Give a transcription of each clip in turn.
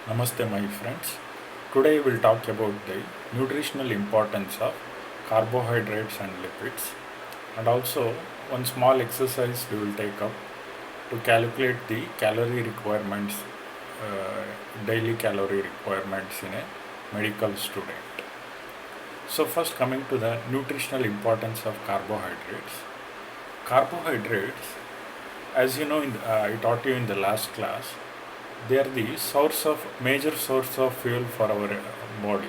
Namaste, my friends. Today we'll talk about the nutritional importance of carbohydrates and lipids, and also one small exercise we will take up to calculate the calorie requirements, daily calorie requirements in a medical student. So, first coming to the nutritional importance of carbohydrates. Carbohydrates, as you know, I taught you in the last class, they are the major source of fuel for our body.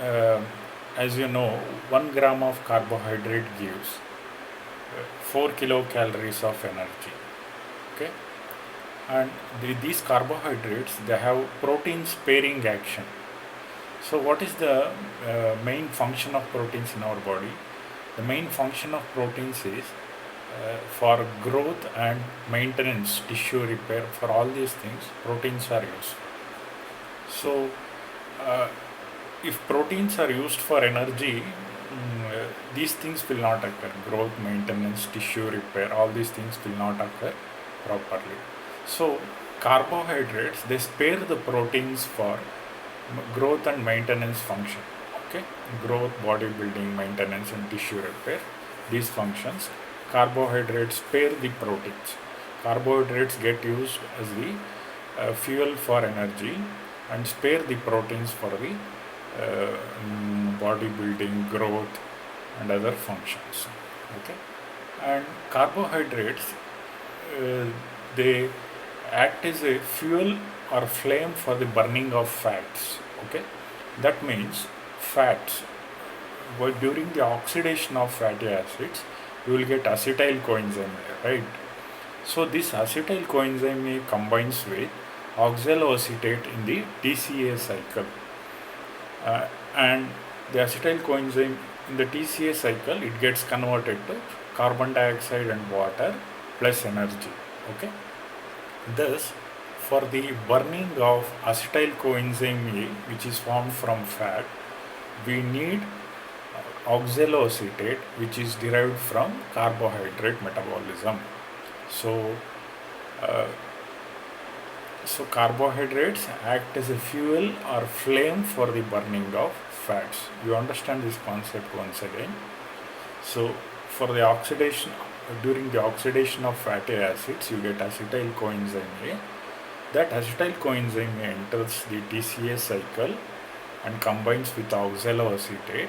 Uh, as you know, 1 gram of carbohydrate gives 4 kilocalories of energy. Okay, and these carbohydrates, they have protein sparing action. So, what is the main function of proteins in our body? The main function of proteins is for growth and maintenance, tissue repair. For all these things, proteins are used. So, uh, if proteins are used for energy, these things will not occur. Growth, maintenance, tissue repair, all these things will not occur properly. So, carbohydrates, they spare the proteins for growth and maintenance function. Okay, growth, bodybuilding, maintenance, and tissue repair. These functions, carbohydrates spare the proteins. Carbohydrates get used as the fuel for energy and spare the proteins for the bodybuilding, growth, and other functions. Okay, and carbohydrates, uh, they act as a fuel or flame for the burning of fats. Okay, that means fats, during the oxidation of fatty acids, you will get acetyl coenzyme, right? So this acetyl coenzyme combines with oxaloacetate in the TCA cycle, and the acetyl coenzyme in the TCA cycle, it gets converted to carbon dioxide and water plus energy. Okay, thus for the burning of acetyl coenzyme A, which is formed from fat, we need oxaloacetate, which is derived from carbohydrate metabolism. So, uh, so carbohydrates act as a fuel or flame for the burning of fats. You understand this concept once again. So, for the oxidation, during the oxidation of fatty acids, you get acetyl coenzyme A. That acetyl coenzyme A enters the TCA cycle and combines with oxaloacetate,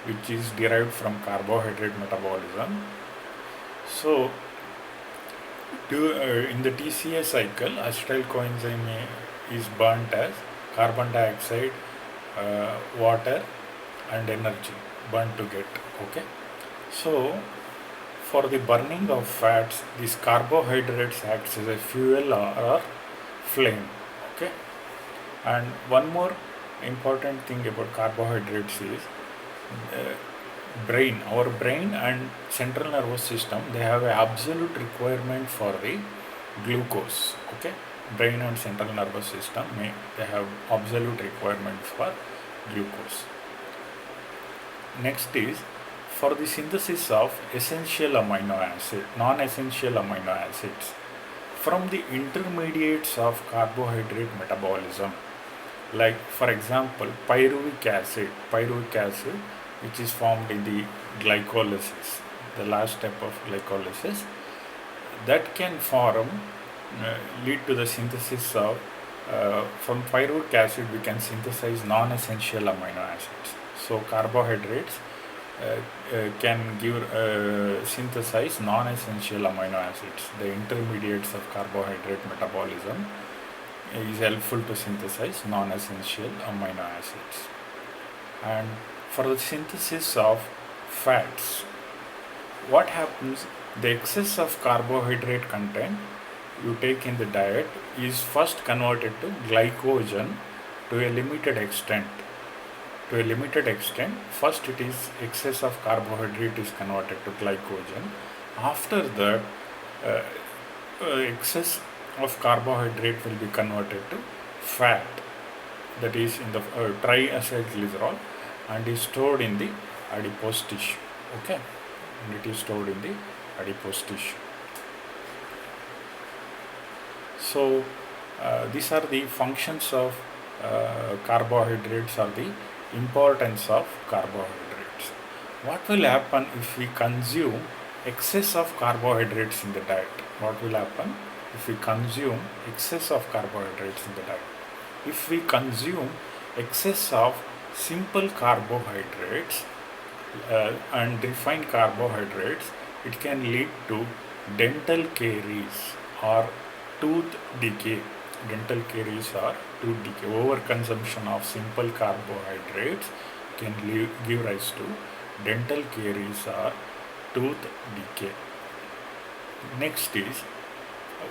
which is derived from carbohydrate metabolism. So, in the TCA cycle, acetyl coenzyme A is burnt as carbon dioxide, water, and energy burnt to get. Okay, so for the burning of fats, these carbohydrates acts as a fuel or flame. Okay, and one more important thing about carbohydrates is our brain and central nervous system, they have an absolute requirement for the glucose. Okay, brain and central nervous system, they have absolute requirement for glucose. Next is for the synthesis of essential amino acid, non-essential amino acids from the intermediates of carbohydrate metabolism, like for example pyruvic acid, which is formed in the glycolysis, the last step of glycolysis, that can lead to the synthesis of, from pyruvic acid we can synthesize non-essential amino acids. So carbohydrates can synthesize non-essential amino acids. The intermediates of carbohydrate metabolism is helpful to synthesize non-essential amino acids. And for the synthesis of fats, what happens? The excess of carbohydrate content you take in the diet is first converted to glycogen to a limited extent. First it is excess of carbohydrate is converted to glycogen. After that, uh, excess of carbohydrate will be converted to fat, that is in the triacylglycerol, and is stored in the adipose tissue. Okay, and it is stored in the adipose tissue. So These are the functions of carbohydrates or the importance of carbohydrates. What will happen if we consume excess of carbohydrates in the diet? What will happen if we consume excess of carbohydrates in the diet? If we consume excess of simple carbohydrates and refined carbohydrates, it can lead to dental caries or tooth decay. Dental caries or tooth decay. Overconsumption of simple carbohydrates can give rise to dental caries or tooth decay. Next is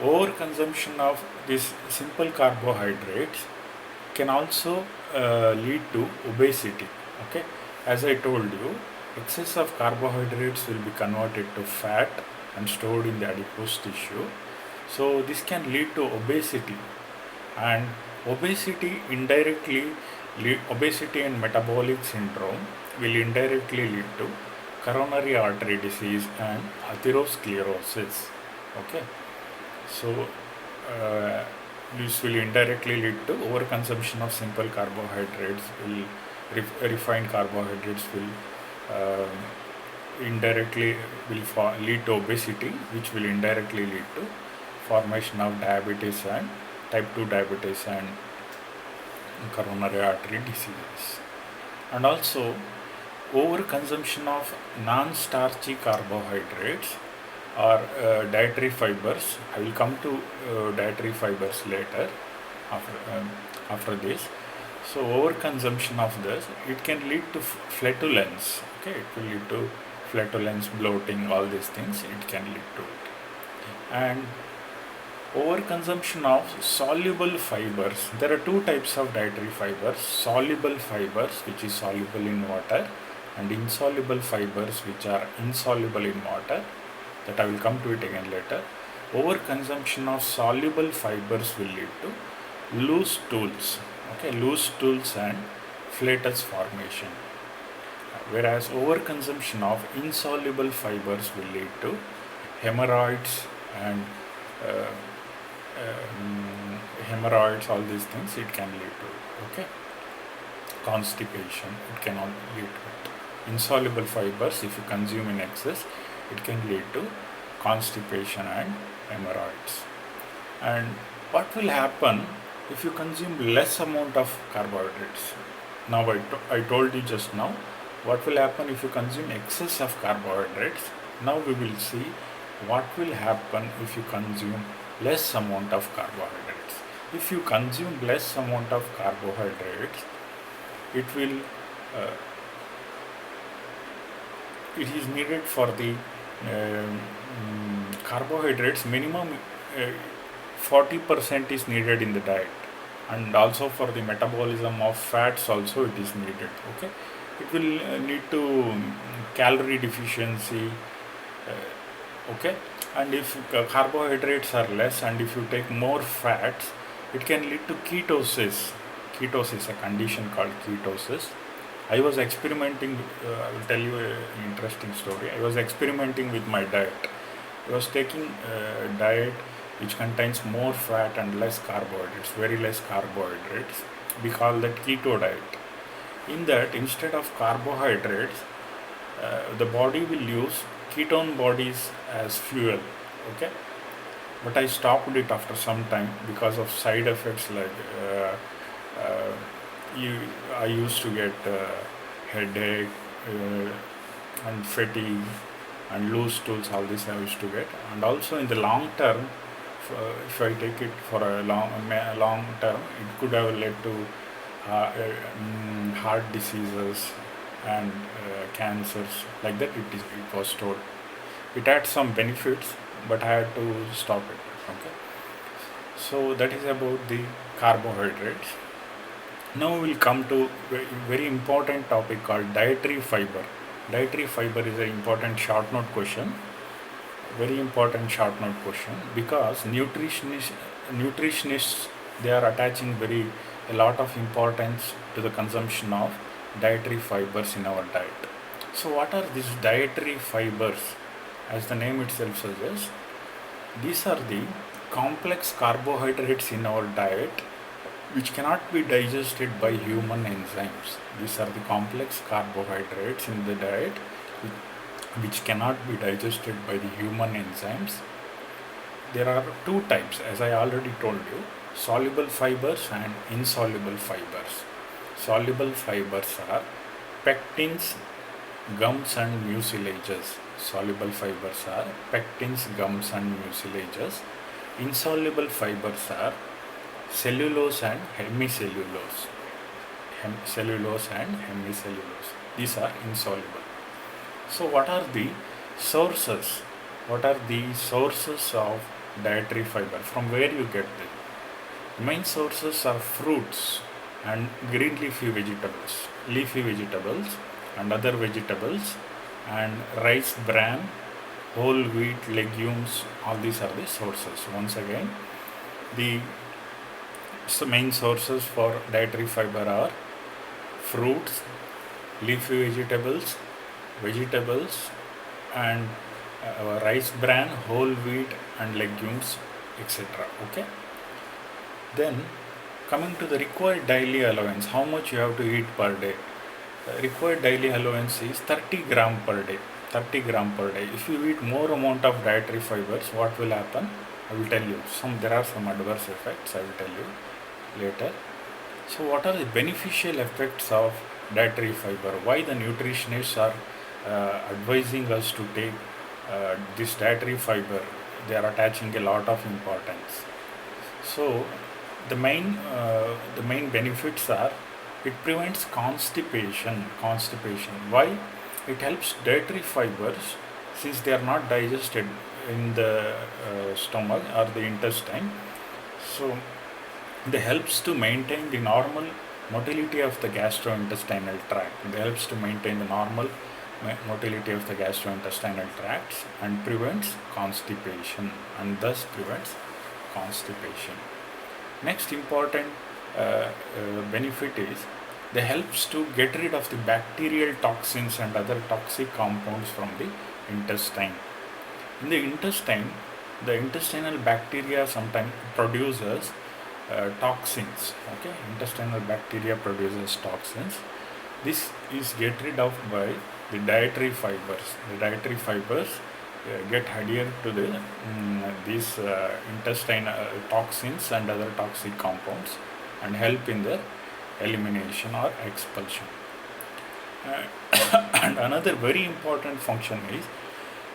overconsumption of these simple carbohydrates can also lead to obesity. Okay, as I told you, excess of carbohydrates will be converted to fat and stored in the adipose tissue. So this can lead to obesity, and obesity and metabolic syndrome will indirectly lead to coronary artery disease and atherosclerosis. Okay, so this will indirectly lead to overconsumption of simple carbohydrates. Refined carbohydrates will indirectly lead to obesity, which will indirectly lead to formation of diabetes and type 2 diabetes and coronary artery diseases. And also overconsumption of non-starchy carbohydrates or dietary fibers. I will come to dietary fibers later after this. So overconsumption of this, it can lead to flatulence. Okay, it will lead to flatulence, bloating, all these things it can lead to it. And overconsumption of soluble fibers. There are two types of dietary fibers: soluble fibers, which is soluble in water, and insoluble fibers, which are insoluble in water. That I will come to it again later. Overconsumption of soluble fibers will lead to loose stools. Okay, loose stools and flatus formation. Whereas overconsumption of insoluble fibers will lead to hemorrhoids and hemorrhoids, all these things it can lead to. Okay, constipation, it cannot lead to it. Insoluble fibers, if you consume in excess, it can lead to constipation and hemorrhoids. And what will happen if you consume less amount of carbohydrates? Now I told you just now what will happen if you consume excess of carbohydrates. Now we will see what will happen if you consume less amount of carbohydrates. If you consume less amount of carbohydrates, it is needed for the carbohydrates. Minimum 40% is needed in the diet, and also for the metabolism of fats also it is needed. Okay, it will lead to calorie deficiency. Okay, and if carbohydrates are less and if you take more fats, it can lead to ketosis. Ketosis, a condition called ketosis. I was experimenting, I will tell you an interesting story. I was experimenting with my diet. I was taking a diet which contains more fat and less carbohydrates, very less carbohydrates. We call that keto diet. In that, instead of carbohydrates, the body will use ketone bodies as fuel. Okay, but I stopped it after some time because of side effects like I used to get headache and fatigue and loose stools. All this I used to get, and also in the long term, if I take it for a long term, it could have led to heart diseases and cancers. Like that, it was told. It had some benefits, but I had to stop it. Okay, so that is about the carbohydrates. Now we will come to very important topic called dietary fiber. Dietary fiber is an important short note question. Very important short note question, because nutritionists, they are attaching a lot of importance to the consumption of dietary fibers in our diet. So what are these dietary fibers? As the name itself suggests, these are the complex carbohydrates in our diet which cannot be digested by human enzymes. These are the complex carbohydrates in the diet which cannot be digested by the human enzymes. There are two types, as I already told you, soluble fibers and insoluble fibers. Soluble fibers are pectins, gums, and mucilages. Soluble fibers are pectins, gums, and mucilages. Insoluble fibers are cellulose and hemicellulose. Cellulose and hemicellulose. These are insoluble. So, what are the sources? What are the sources of dietary fiber? From where you get them? The main sources are fruits and green leafy vegetables and other vegetables, and rice bran, whole wheat, legumes, all these are the sources. Once again, the main sources for dietary fiber are fruits, leafy vegetables, and rice bran, whole wheat, and legumes, etc. Okay. Then, coming to the required daily allowance, how much you have to eat per day? Required daily allowance is 30 gram per day. 30 gram per day. If you eat more amount of dietary fibers, what will happen? I will tell you. There are some adverse effects. I will tell you later. So, what are the beneficial effects of dietary fiber? Why the nutritionists are advising us to take this dietary fiber? They are attaching a lot of importance. So, the main benefits are, it prevents constipation. Why? It helps dietary fibers, since they are not digested in the stomach or the intestine. So they helps to maintain the normal motility of the gastrointestinal tract. They helps to maintain the normal motility of the gastrointestinal tracts and prevents constipation, and thus prevents constipation. Next important benefit is, they helps to get rid of the bacterial toxins and other toxic compounds from the intestine. In the intestine, the intestinal bacteria sometimes produces toxins. Okay, intestinal bacteria produces toxins. This is get rid of by the dietary fibers. The dietary fibers get adhered to these intestine toxins and other toxic compounds and help in their elimination or expulsion. And another very important function is,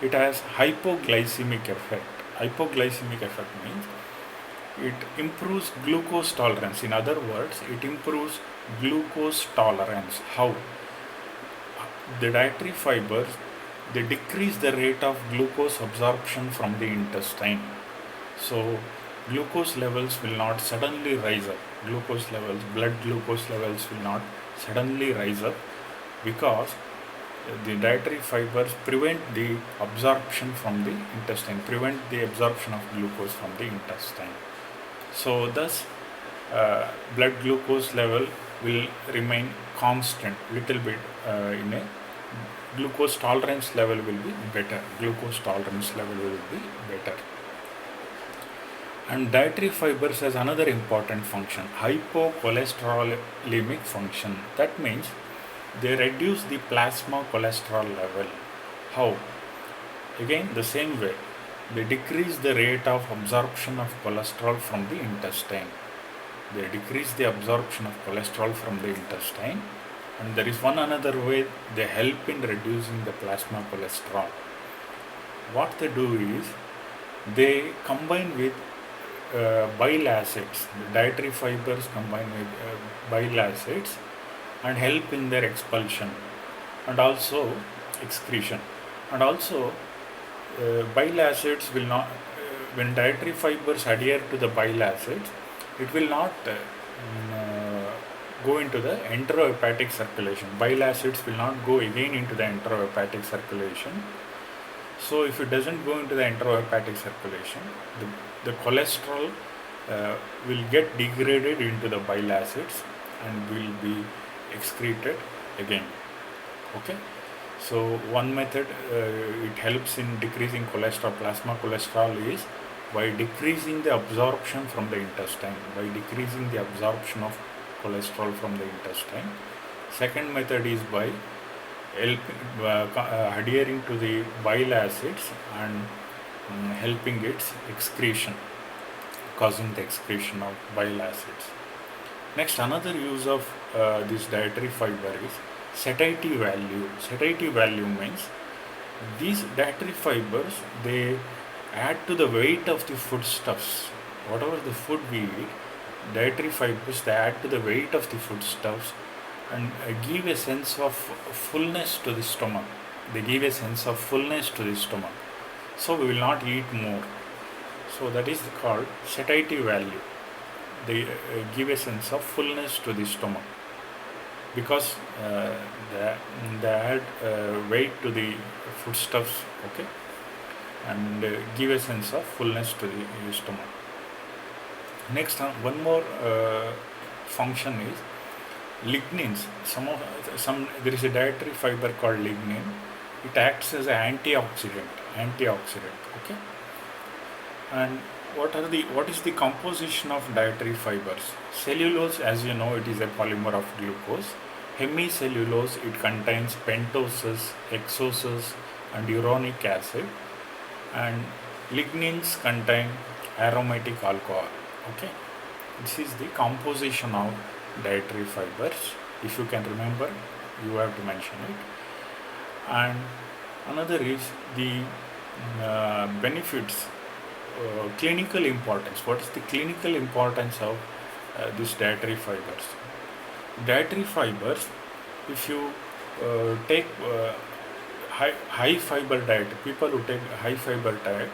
it has hypoglycemic effect. Hypoglycemic effect means it improves glucose tolerance. In other words, it improves glucose tolerance. How? The dietary fibers, they decrease the rate of glucose absorption from the intestine. So glucose levels will not suddenly rise up. Blood glucose levels will not suddenly rise up, because the dietary fibers prevent the absorption from the intestine, prevent the absorption of glucose from the intestine. So thus blood glucose level will remain constant little bit. In a glucose tolerance level will be better. And dietary fibers has another important function, hypocholesterolemic function. That means they reduce the plasma cholesterol level. How? Again, the same way, they decrease the rate of absorption of cholesterol from the intestine. They decrease the absorption of cholesterol from the intestine. And there is one another way, they help in reducing the plasma cholesterol. What they do is, they combine with bile acids. The dietary fibers combine with bile acids and help in their expulsion and also excretion. And also bile acids will not, when dietary fibers adhere to the bile acids, it will not go into the enterohepatic circulation. Bile acids will not go again into the enterohepatic circulation. So if it doesn't go into the enterohepatic circulation, the cholesterol will get degraded into the bile acids and will be excreted again. Okay. So one method it helps in decreasing cholesterol, plasma cholesterol, is by decreasing the absorption from the intestine, by decreasing the absorption of cholesterol from the intestine. Second method is by adhering to the bile acids and helping its excretion, causing the excretion of bile acids. Next, another use of this dietary fiber is satiety value. Satiety value means these dietary fibers, they add to the weight of the foodstuffs. Whatever the food we eat, dietary fibers, they add to the weight of the foodstuffs and give a sense of fullness to the stomach. They give a sense of fullness to the stomach. So we will not eat more. So that is called satiety value. They give a sense of fullness to the stomach because they add weight to the foodstuffs, okay, and give a sense of fullness to the stomach. Next, one more function is lignins. There is a dietary fiber called lignin. It acts as an antioxidant, okay. And what is the composition of dietary fibers? Cellulose, as you know, it is a polymer of glucose. Hemicellulose, it contains pentoses, hexoses, and uronic acid. And lignins contain aromatic alcohol, okay. This is the composition of dietary fibers. If you can remember, you have to mention it. And another is the benefits, clinical importance. What is the clinical importance of these dietary fibers? Dietary fibers, if you take high fiber diet, people who take high fiber diet,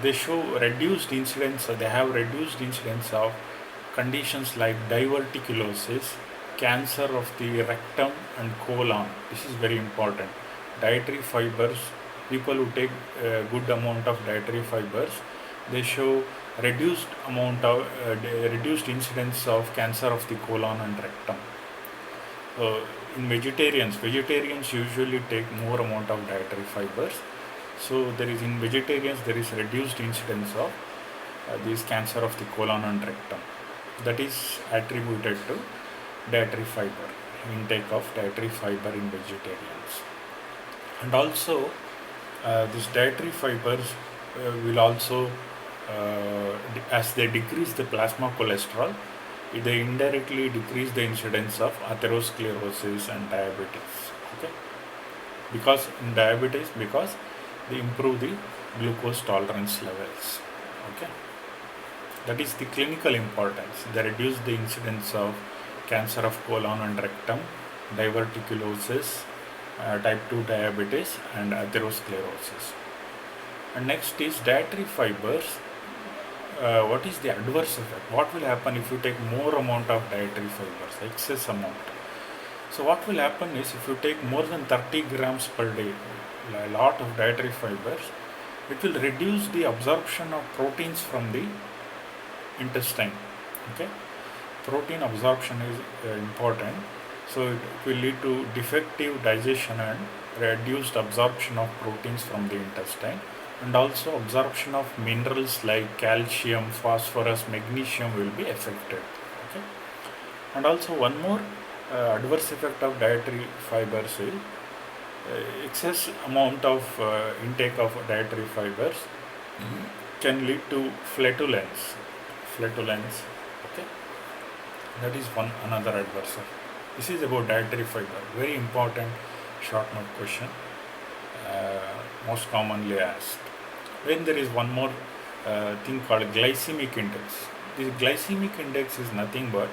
they show reduced incidence, they have reduced incidence of conditions like diverticulosis, cancer of the rectum and colon. This is very important. Dietary fibers, people who take a good amount of dietary fibers, they show reduced reduced incidence of cancer of the colon and rectum. In vegetarians usually take more amount of dietary fibers. So in vegetarians there is reduced incidence of this cancer of the colon and rectum. That is attributed to dietary fiber, intake of dietary fiber in vegetarians. And also these dietary fibers will also, as they decrease the plasma cholesterol, they indirectly decrease the incidence of atherosclerosis and diabetes, okay. Because in diabetes, because they improve the glucose tolerance levels, okay. That is the clinical importance. They reduce the incidence of cancer of colon and rectum, diverticulosis, type 2 diabetes and atherosclerosis. And next is dietary fibers. What is the adverse effect? What will happen if you take more amount of dietary fibers, excess amount? So what will happen is, if you take more than 30 grams per day, a lot of dietary fibers, it will reduce the absorption of proteins from the intestine, okay. Protein absorption is important, so it will lead to defective digestion and reduced absorption of proteins from the intestine, and also absorption of minerals like calcium, phosphorus, magnesium will be affected, okay. And also one more adverse effect of dietary fibers is excess amount of intake of dietary fibers can lead to flatulence, okay. That is another adverse effect. This is about dietary fiber, very important short note question, most commonly asked. Then there is one more thing called glycemic index. This glycemic index is nothing but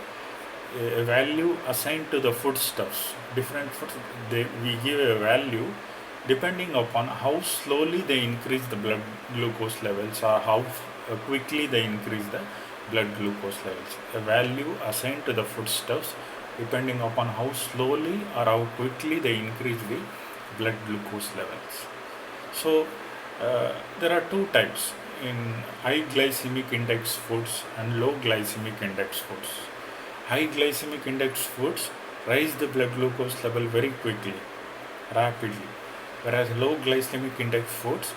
a value assigned to the foodstuffs. Different foods, we give a value depending upon how slowly they increase the blood glucose levels, or how quickly they increase the blood glucose levels. A value assigned to the foodstuffs depending upon how slowly or how quickly they increase the blood glucose levels. So there are two types in high glycemic index foods and low glycemic index foods. High glycemic index foods raise the blood glucose level very quickly, rapidly, whereas low glycemic index foods,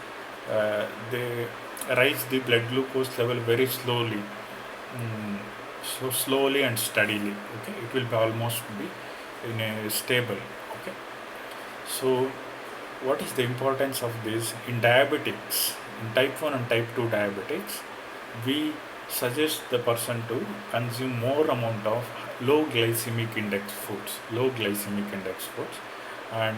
they rise the blood glucose level very slowly, mm, so slowly and steadily. Okay, it will be almost be in a stable. Okay, so what is the importance of this in diabetics, in type 1 and type 2 diabetics? We suggest the person to consume more amount of low glycemic index foods, and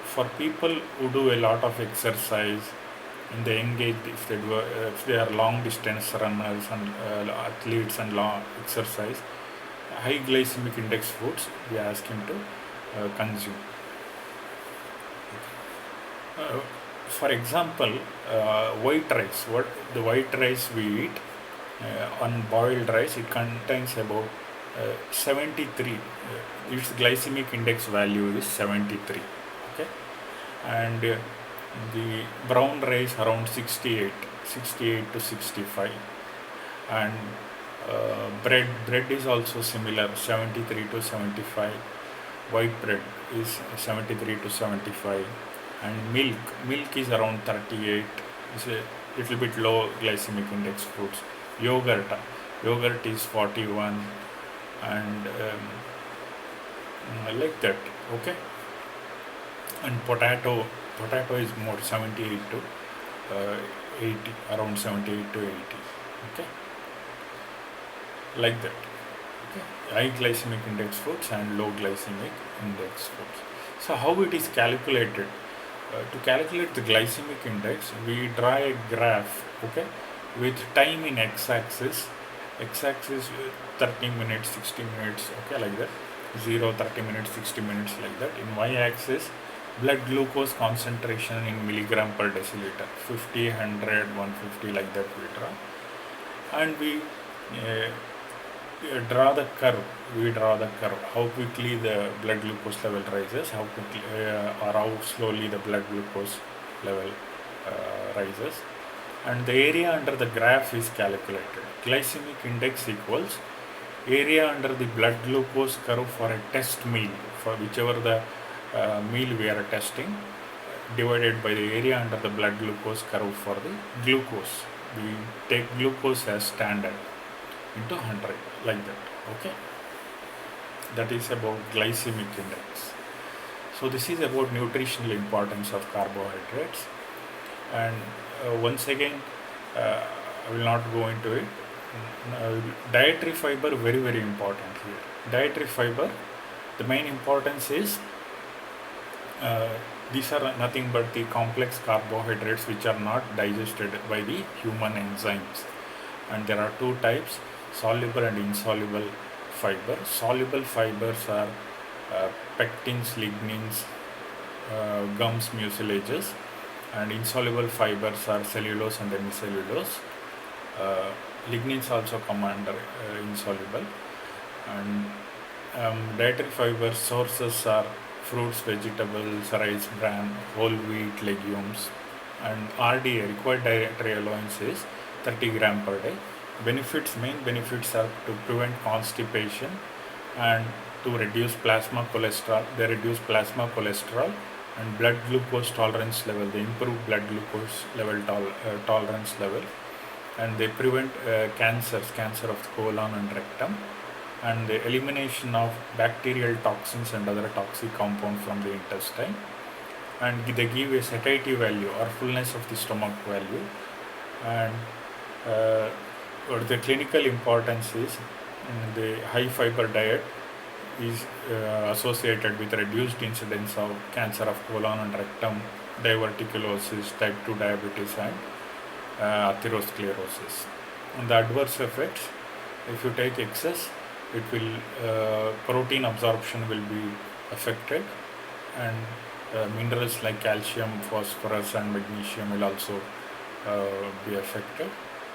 for people who do a lot of exercise in the young age, if they are long distance runners and athletes and long exercise, high glycemic index foods we ask him to consume. Uh, for example, white rice. What the white rice we eat, on boiled rice, it contains about 73. Its glycemic index value is 73. Okay, and the brown rice around 68 to 65, and bread is also similar, 73 to 75. White bread is 73 to 75, and milk is around 38. It's a little bit low glycemic index foods. Yogurt is 41, and like that. Okay, and potato is more, 78 to 80, around 78 to 80. Okay, like that. Okay, high glycemic index foods and low glycemic index foods. So how it is calculated? To calculate the glycemic index, we draw a graph, okay, with time in x-axis, 30 minutes, 60 minutes, okay, like that, 0, 30 minutes, 60 minutes, like that. In y-axis, blood glucose concentration in milligram per deciliter, 50, 100, 150, like that we draw. And we draw the curve. How quickly the blood glucose level rises, how quickly or how slowly the blood glucose level rises, and the area under the graph is calculated. Glycemic index equals area under the blood glucose curve for a test meal, for whichever the meal we are testing, divided by the area under the blood glucose curve for the glucose. We take glucose as standard into 100, like that. Okay, that is about glycemic index. So this is about nutritional importance of carbohydrates, and once again, I will not go into it. Dietary fiber, very important here. Dietary fiber, the main importance is these are nothing but the complex carbohydrates which are not digested by the human enzymes, and there are two types: soluble and insoluble fiber. Soluble fibers are pectins, lignins, gums, mucilages, and insoluble fibers are cellulose and hemicellulose. Lignins also come under insoluble, and dietary fiber sources are fruits, vegetables, rice bran, whole wheat, legumes, and RDA, required dietary allowance, is 30 gram per day. Main benefits are to prevent constipation and to reduce plasma cholesterol. They reduce plasma cholesterol and blood glucose tolerance level. They improve blood glucose level tolerance level, and they prevent cancer of the colon and rectum, and the elimination of bacterial toxins and other toxic compounds from the intestine, and they give a satiety value or fullness of the stomach value. And what the clinical importance is, the high fiber diet is associated with reduced incidence of cancer of colon and rectum, diverticulosis, type 2 diabetes, and atherosclerosis. And the adverse effects, if you take excess, it will protein absorption will be affected, and minerals like calcium, phosphorus, and magnesium will also be affected,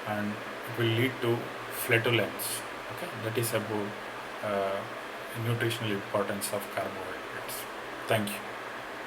and it will lead to flatulence. Okay, that is about nutritional importance of carbohydrates. Thank you.